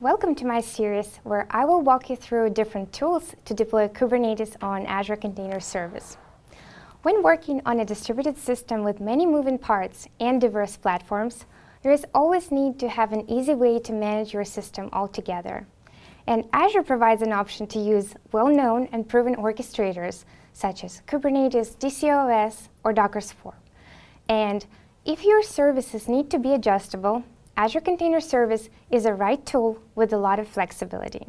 Welcome to my series where I will walk you through different tools to deploy Kubernetes on Azure Container Service. When working on a distributed system with many moving parts and diverse platforms, there is always need to have an easy way to manage your system altogether. And Azure provides an option to use well-known and proven orchestrators such as Kubernetes, DCOS, or Docker Swarm. And if your services need to be adjustable, Azure Container Service is a right tool with a lot of flexibility.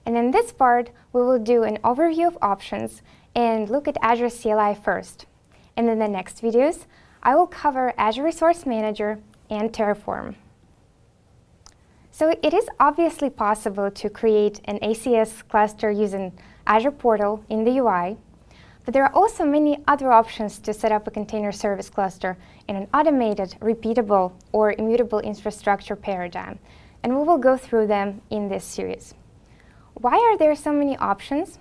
And in this part, we will do an overview of options and look at Azure CLI first. And in the next videos, I will cover Azure Resource Manager and Terraform. So it is obviously possible to create an ACS cluster using Azure Portal in the UI, but there are also many other options to set up a container service cluster in an automated, repeatable, or immutable infrastructure paradigm, and we will go through them in this series. Why are there so many options?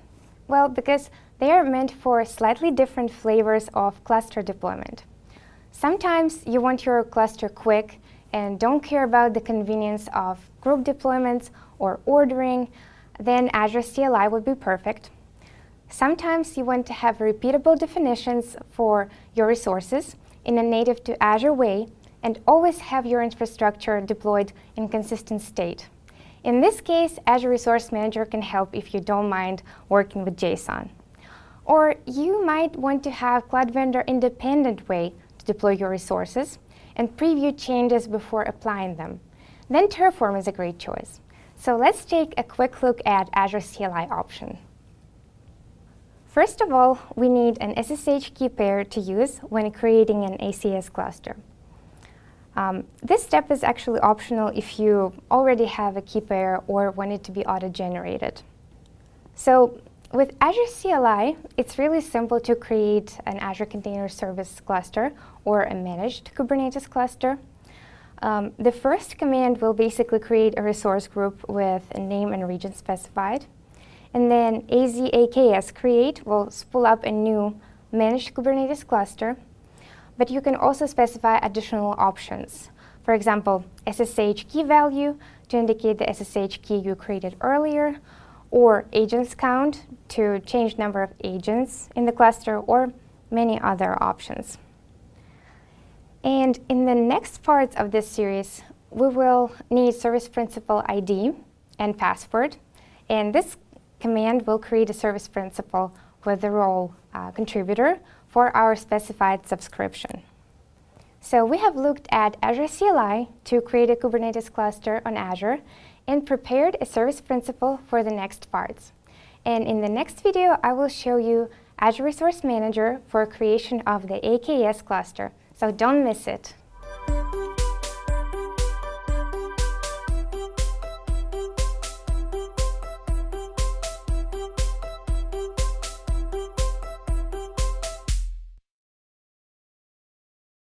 Well, because they are meant for slightly different flavors of cluster deployment. Sometimes you want your cluster quick and don't care about the convenience of group deployments or ordering, then Azure CLI would be perfect. Sometimes you want to have repeatable definitions for your resources in a native to Azure way and always have your infrastructure deployed in consistent state. In this case, Azure Resource Manager can help if you don't mind working with JSON. Or you might want to have cloud vendor independent way to deploy your resources and preview changes before applying them. Then Terraform is a great choice. So let's take a quick look at Azure CLI option. First of all, we need an SSH key pair to use when creating an ACS cluster. This step is actually optional if you already have a key pair or want it to be auto-generated. So with Azure CLI, it's really simple to create an Azure Container Service cluster or a managed Kubernetes cluster. The first command will basically create a resource group with a name and region specified. And then AZAKS create will spool up a new managed Kubernetes cluster. But you can also specify additional options. For example, SSH key value to indicate the SSH key you created earlier, or agents count to change number of agents in the cluster, or many other options. And in the next parts of this series, we will need service principal ID and password. And this command will create a service principal with the role contributor for our specified subscription. So we have looked at Azure CLI to create a Kubernetes cluster on Azure and prepared a service principal for the next parts. And in the next video, I will show you Azure Resource Manager for creation of the AKS cluster. So don't miss it.